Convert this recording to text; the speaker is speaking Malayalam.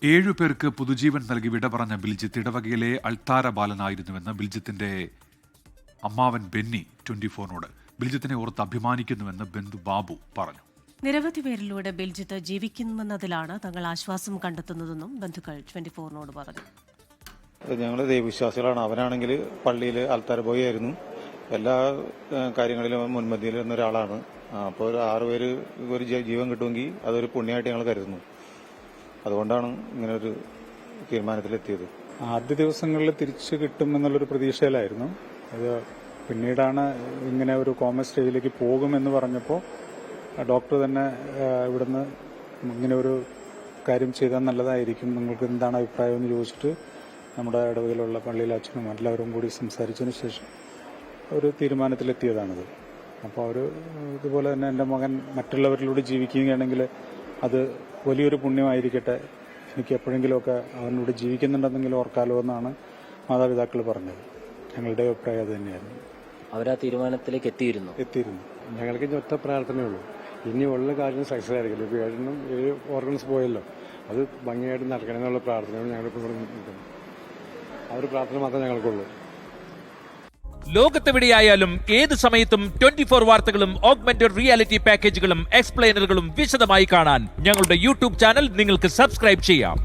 7 പേർക്ക് പുതുജീവൻ നൽകി വിട പറഞ്ഞ ബിൽജിത്ത് ഇടവകയിലെ അൾത്താര ബാലനായിരുന്നുവെന്ന് ബിൽജിത്തിന്റെ അമ്മാവൻ ബെന്നി 24നോട്. ബിൽജിത്തിനെ ഓർത്ത് അഭിമാനിക്കുന്നുവെന്ന് ബന്ധു ബാബു പറഞ്ഞു. നിരവധി പേരിലൂടെ ബിൽജിത്ത് ജീവിക്കുന്നുവെന്നതിലാണ് തങ്ങൾ ആശ്വാസം കണ്ടെത്തുന്നതെന്നും ബന്ധുക്കൾ 24നോട് പറഞ്ഞു. ഞങ്ങൾ ദൈവവിശ്വാസികളാണ്. അവനാണെങ്കിൽ പള്ളിയിൽ ആൾത്താര ബോയ് ആയിരുന്നു. എല്ലാ കാര്യങ്ങളിലും മുൻപന്തിയിൽ നിന്ന ഒരാളാണ്. അപ്പോൾ 6 പേര് ഒരു ജീവൻ കിട്ടുമെങ്കിൽ അതൊരു പുണ്യമായിട്ട് ഞങ്ങൾ കരുതുന്നു. അതുകൊണ്ടാണ് ഇങ്ങനെ ഒരു തീരുമാനത്തിലെത്തിയത്. ആദ്യ ദിവസങ്ങളിൽ തിരിച്ചു കിട്ടുമെന്നുള്ളൊരു പ്രതീക്ഷയിലായിരുന്നു. അത് പിന്നീടാണ് ഇങ്ങനെ ഒരു കോമ സ്റ്റേജിലേക്ക് പോകുമെന്ന് പറഞ്ഞപ്പോൾ ഡോക്ടർ തന്നെ ഇവിടുന്ന് ഇങ്ങനെ ഒരു കാര്യം ചെയ്താൽ നല്ലതായിരിക്കും, നിങ്ങൾക്ക് എന്താണ് അഭിപ്രായം എന്ന് ചോദിച്ചിട്ട് നമ്മുടെ ഇടവകയിലുള്ള പള്ളിയിലെ അച്ഛനും എല്ലാവരും കൂടി സംസാരിച്ചതിന് ശേഷം ഒരു തീരുമാനത്തിലെത്തിയതാണിത്. അപ്പോൾ അവർ ഇതുപോലെ തന്നെ എൻ്റെ മകൻ മറ്റുള്ളവരിലൂടെ ജീവിക്കുകയാണെങ്കിൽ അത് വലിയൊരു പുണ്യമായിരിക്കട്ടെ, എനിക്ക് എപ്പോഴെങ്കിലുമൊക്കെ അവനോട് ജീവിക്കുന്നുണ്ടെന്നെങ്കിലും ഓർക്കാലോ എന്നാണ് മാതാപിതാക്കൾ പറഞ്ഞത്. ഞങ്ങളുടെ അഭിപ്രായം അത് തന്നെയായിരുന്നു. അവരാ തീരുമാനത്തിലേക്ക് എത്തിയിരുന്നു. ഞങ്ങൾക്ക് ഇനി ഒറ്റ പ്രാർത്ഥനയുള്ളൂ, ഇനിയുള്ള കാര്യം സക്സസ് ആയിരിക്കില്ല. ഇപ്പോൾ 7 ഓർഗൻസ് പോയല്ലോ, അത് ഭംഗിയായിട്ട് നടക്കണമെന്നുള്ള പ്രാർത്ഥനയാണ് ഞങ്ങളിപ്പോൾ ഇവിടെ നിൽക്കുന്നത്. ആ ഒരു പ്രാർത്ഥന മാത്രമേ ഞങ്ങൾക്കുള്ളൂ. ലോകത്തെവിടെയായാലും ഏത് സമയത്തും 24 വാർത്തകളും ഓഗ്മെന്റഡ് റിയാലിറ്റി പാക്കേജുകളും എക്സ്പ്ലെയിനറുകളും വിശദമായി കാണാൻ ഞങ്ങളുടെ യൂട്യൂബ് ചാനൽ നിങ്ങൾക്ക് സബ്സ്ക്രൈബ് ചെയ്യാം.